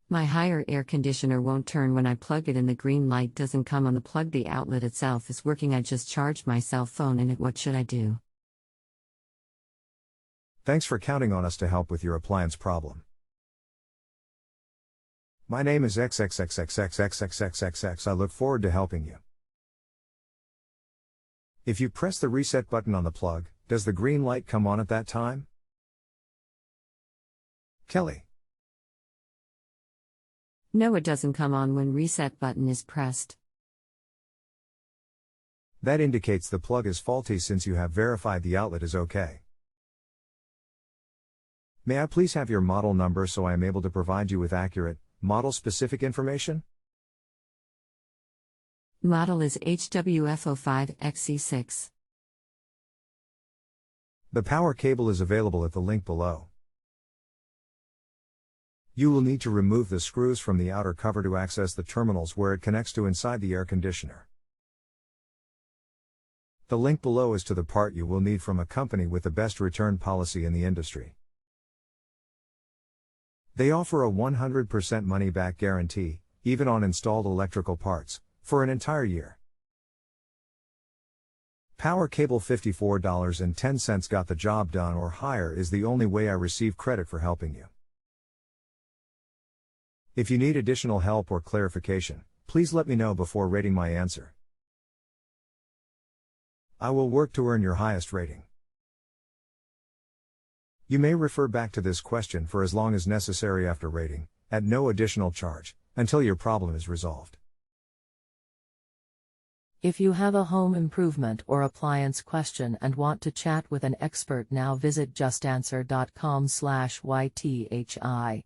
My higher air conditioner won't turn when I plug it in. The green light doesn't come on the plug. The outlet itself is working. I just charged my cell phone in it. What should I do? Thanks for counting on us to help with your appliance problem. My name is XXXXX I look forward to helping you. If you press the reset button on the plug, does the green light come on at that time? Kelly. No, it doesn't come on when reset button is pressed. That indicates the plug is faulty since you have verified the outlet is okay. May I please have your model number so I am able to provide you with accurate, model-specific information? Model is HWF05XC6. The power cable is available at the link below. You will need to remove the screws from the outer cover to access the terminals where it connects to inside the air conditioner. The link below is to the part you will need from a company with the best return policy in the industry. They offer a 100% money-back guarantee, even on installed electrical parts, for an entire year. Power cable $54.10 got the job done or higher is the only way I receive credit for helping you. If you need additional help or clarification, please let me know before rating my answer. I will work to earn your highest rating. You may refer back to this question for as long as necessary after rating, at no additional charge, until your problem is resolved. If you have a home improvement or appliance question and want to chat with an expert now, visit justanswer.com/YTHI.